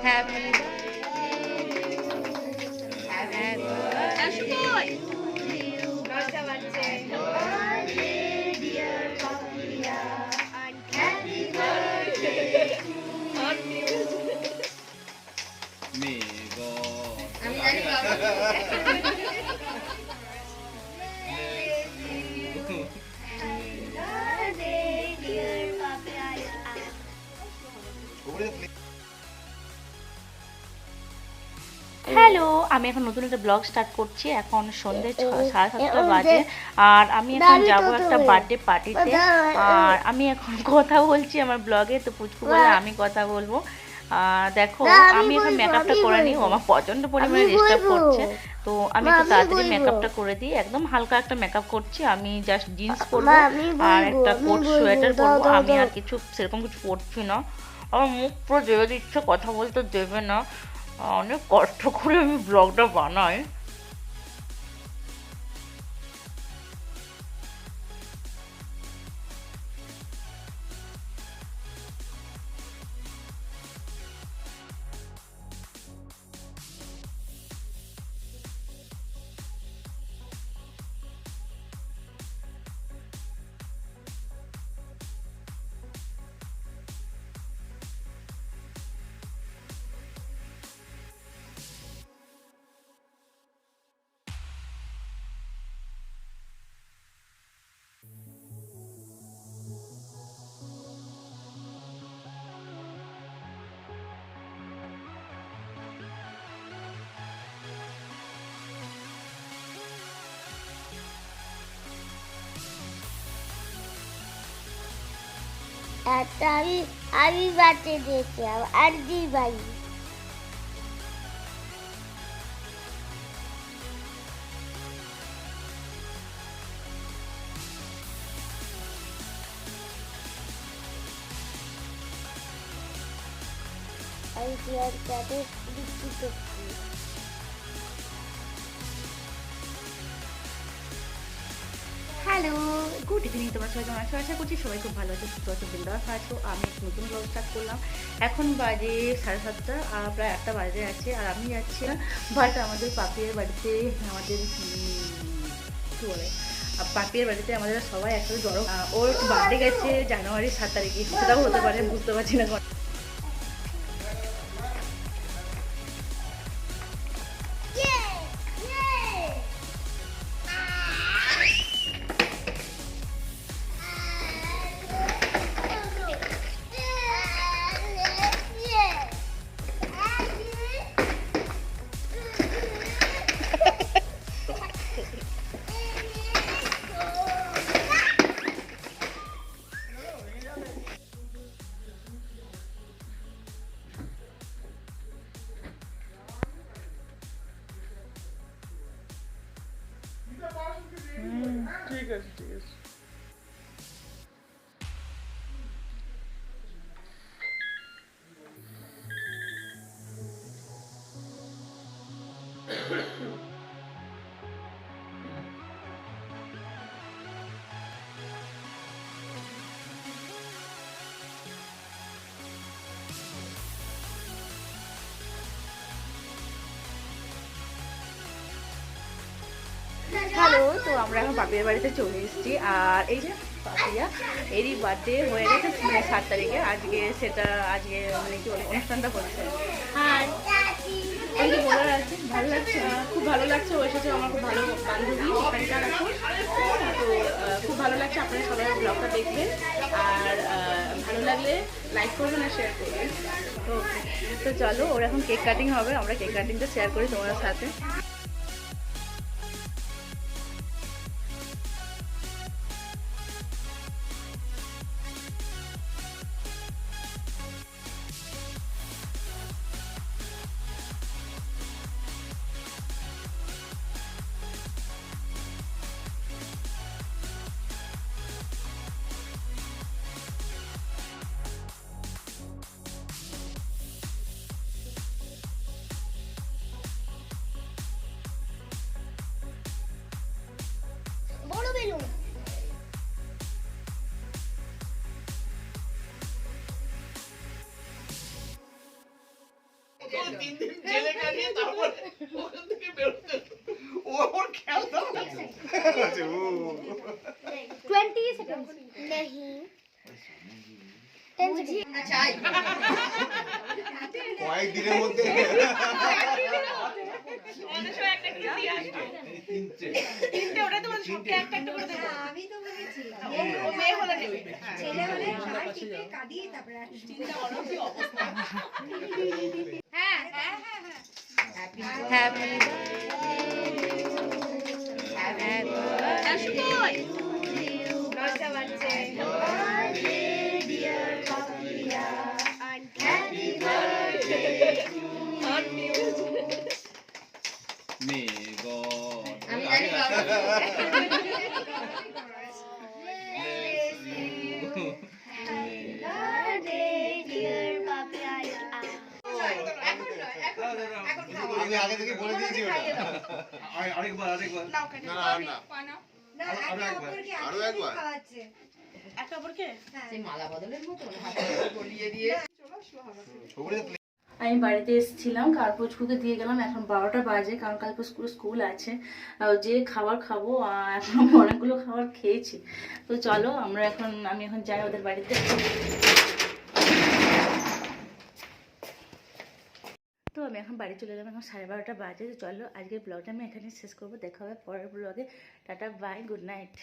Happy hello, আমি এখন নতুন একটা ব্লগ স্টার্ট করছি। এখন সন্ধ্যে 7:30 বাজে আর আমি এখন যাব একটা বার্থডে পার্টিতে। আর আমি এখন কথা বলছি আমার ব্লগে, তো পুচকু বলে আমি কথা বলবো। দেখো আমি এখন মেকআপটা করে নিই, ও আমার প্রচণ্ড পরিমাণে ডিস্টার্ব করছে। তো আমি একটু তাড়াতাড়ি মেকআপটা করে দিই, একদম হালকা একটা মেকআপ করছি। আমি জাস্ট জিন্স পরবো আর একটা কোট সোয়েটার পরবো, আমি আর কিছু সেরকম কিছু পরছি না। আমার মুখ পুরো দেবে দিচ্ছে, কথা বলতে দেবে না। অনেক কষ্ট করে আমি ব্লগটা বানাই। একটা আমি বাচ্চা দিয়েছিলাম আর দি ভাই আমি আর কাছে বিক্রি করছি। Hello, good evening. তোমরা সবাই কেমন আছো? আশা করছি সবাই খুব ভালো আছো, সুস্থ আছো, বিন্দাস আছো। আমি একটা নতুন ব্লগ স্টার্ট করলাম। এখন বাজে 7:30, প্রায় 1টা বাজে আছে। আর আমি যাচ্ছি বাট আমাদের পাপিয়ের বাড়িতে, আমাদের কী বলে পাপিয়ের বাড়িতে আমাদের সবাই একসাথে জড়ো। ওর বার্থডে গেছে জানুয়ারি 7 তারিখে, সেটাও হতে পারে, বুঝতে পারছি না। ঠিক আছে ঠিক আছে। হ্যালো, তো আমরা এখন পাপিয়ার বাড়িতে চলে এসেছি। আর এই যে পাপিয়া, এরই বার্থডে হয়ে গেছে 7 তারিখে। আজকে মানে কি বলে অনুষ্ঠানটা হচ্ছে। আর এই যে বলার আছে, ভালো লাগছে, খুব ভালো লাগছে। ও এসেছে, আমার খুব ভালো বান্ধবী এখানকার এখন। তো খুব ভালো লাগছে। আপনারা সবাই ব্লগটা দেখবেন আর ভালো লাগলে লাইক করবেন আর শেয়ার করবেন। তো চলো, ওর এখন কেক কাটিং হবে, আমরা কেক কাটিংটা শেয়ার করি তোমাদের সাথে। 3 দিন জেলে কাটিয়ে তারপর ওখান থেকে বেরোতে ওর খেলতে আছে ও 20 seconds नहीं 10 seconds আচ্ছা কয়েক দিনের মধ্যে তিনটে ওটা তো সবকে একটা একটা করে দেব আমি তো বলেছি ও মেয়ে হলে নেবে ছেলে হলে আর টিপে কাটি তারপরে চিন্তা করো কি অবস্থা হ্যাঁ হ্যাঁ হ্যাঁ হ্যাপি আসো কই নটা বাজছে আমি জানি বাবা আমি আগে থেকে বলে দিয়েছি ওটা আরেকবার না না আরো একবার একটা অপরকে সেই মালা বদলের মতো হাতে গলিয়ে দিয়ে আমি বাড়িতে এসেছিলাম কার্পুচকুকে দিয়ে গেলাম, এখন 12টা বাজে, কারণ কালকে স্কুল আছে। যে খাবার খাবো, এখন আমি অনেকগুলো খাবার খেয়েছি। তো চলো আমি এখন যাই ওদের বাড়িতে। তো আমি এখন বাড়ি চলে এলাম, এখন 12:30 বাজে। তো চলো আজকের ব্লগটা আমি এখানে শেষ করবো, দেখা হবে পরের ব্লগে। Tata bye, good night.